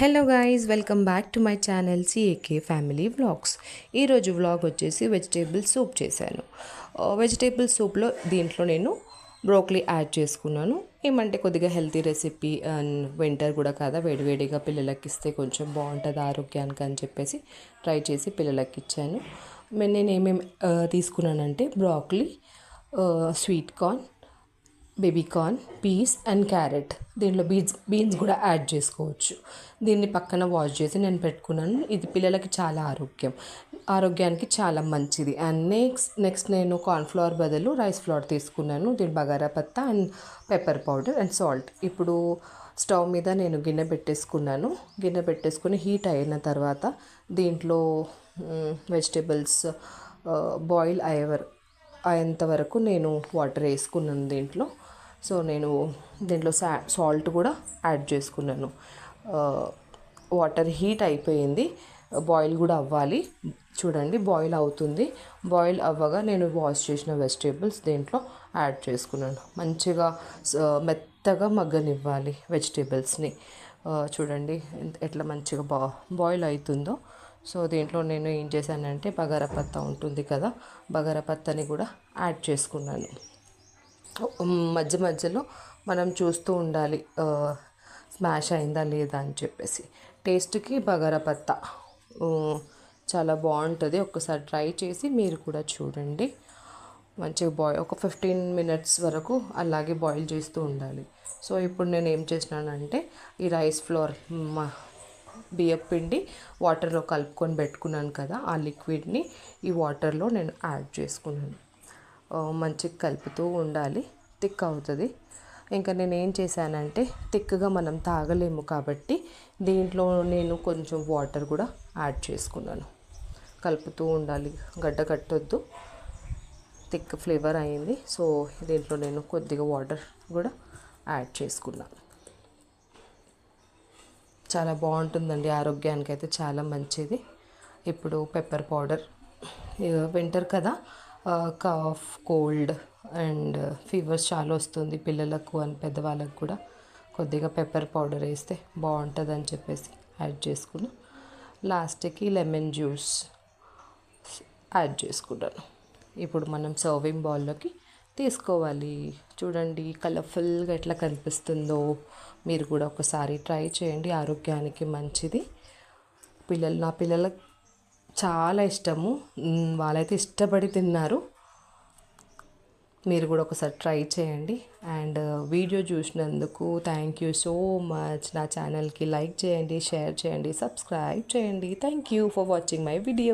Hello guys, welcome back to my channel CAK family vlogs. ఈరోజు vlog వచ్చేసి vegetable soup చేశాను. Vegetable సూప్లో దీంట్లో నేను బ్రోకలీ యాడ్ చేసుకున్నాను. ఏమంటే కొద్దిగా హెల్తీ రెసిపీ అండ్ వింటర్ కూడా కదా, వేడివేడిగా పిల్లలకి ఇస్తే కొంచెం బాగుంటుంది ఆరోగ్యానికి అని చెప్పేసి ట్రై చేసి పిల్లలకి ఇచ్చాను. నేను ఏమేమి తీసుకున్నానంటే broccoli, sweet corn, baby corn, peas and carrot. దీనిలో బీన్స్ కూడా యాడ్ చేసుకోవచ్చు. దీన్ని పక్కన వాష్ చేసి నేను పెట్టుకున్నాను. ఇది పిల్లలకి చాలా ఆరోగ్యానికి చాలా మంచిది. అండ్ నెక్స్ట్ నేను కార్న్ఫ్లవర్ బదులు రైస్ ఫ్లోర్ తీసుకున్నాను. దీని బగారా పత్తా and pepper powder and salt. ఇప్పుడు స్టవ్ మీద నేను గిన్నె పెట్టేసుకుని హీట్ అయిన తర్వాత దీంట్లో వెజిటేబుల్స్ బాయిల్ అయ్యేంత వరకు నేను వాటర్ వేసుకున్నాను దీంట్లో. సో నేను దీంట్లో సాల్ట్ కూడా యాడ్ చేసుకున్నాను. వాటర్ హీట్ అయిపోయింది, బాయిల్ కూడా అవ్వాలి. చూడండి, బాయిల్ అవుతుంది. బాయిల్ అవ్వగా నేను వాష్ చేసిన వెజిటేబుల్స్ దీంట్లో యాడ్ చేసుకున్నాను. మంచిగా మెత్తగా మగ్గనివ్వాలి వెజిటేబుల్స్ని. చూడండి ఎట్లా మంచిగా బాయిల్ అవుతుందో. సో దీంట్లో నేను ఏం చేశానంటే బగారా పత్తా ఉంటుంది కదా, బగారా పత్తాని కూడా యాడ్ చేసుకున్నాను. మధ్యలో మనం చూస్తూ ఉండాలి స్మాష్ అయిందా లేదా అని చెప్పేసి. టేస్ట్కి బగారా పత్తా చాలా బాగుంటుంది. ఒక్కసారి ట్రై చేసి మీరు కూడా చూడండి. మంచిగా ఒక 15 minutes వరకు అలాగే బాయిల్ చేస్తూ ఉండాలి. సో ఇప్పుడు నేను ఏం చేసినానంటే ఈ రైస్ ఫ్లోర్ బియ్యం పిండి వాటర్లో కలుపుకొని పెట్టుకున్నాను కదా, ఆ లిక్విడ్ని ఈ వాటర్లో నేను యాడ్ చేసుకున్నాను. మంచిగా కలుపుతూ ఉండాలి, థిక్ అవుతుంది. ఇంకా నేను ఏం చేశానంటే థిక్గా మనం తాగలేము కాబట్టి దీంట్లో నేను కొంచెం వాటర్ కూడా యాడ్ చేసుకున్నాను. కలుపుతూ ఉండాలి, గడ్డ కట్టొద్దు. థిక్ ఫ్లేవర్ అయింది. సో దీంట్లో నేను కొద్దిగా వాటర్ కూడా యాడ్ చేసుకున్నాను. చాలా బాగుంటుందండి, ఆరోగ్యానికి అయితే చాలా మంచిది. ఇప్పుడు పెప్పర్ పౌడర్, వింటర్ కదా, కాఫ్, కోల్డ్ అండ్ ఫీవర్స్ చాలా వస్తుంది పిల్లలకు అండ్ పెద్దవాళ్ళకు కూడా. కొద్దిగా పెప్పర్ పౌడర్ వేస్తే బాగుంటుందని చెప్పేసి యాడ్ చేసుకుని లాస్ట్కి లెమన్ జ్యూస్ యాడ్ చేసుకున్నాను. ఇప్పుడు మనం సర్వింగ్ బౌల్లోకి తీసుకోవాలి. చూడండి కలర్ఫుల్గా ఎట్లా కనిపిస్తుందో. మీరు కూడా ఒకసారి ట్రై చేయండి, ఆరోగ్యానికి మంచిది. నా పిల్లలకు చాలా ఇష్టము, వాళ్ళైతే ఇష్టపడి తిన్నారు. మీరు కూడా ఒకసారి ట్రై చేయండి. అండ్ వీడియో చూసినందుకు థ్యాంక్ యూ సో మచ్. నా ఛానల్కి లైక్ చేయండి, షేర్ చేయండి, సబ్స్క్రైబ్ చేయండి. Thank you for watching my video.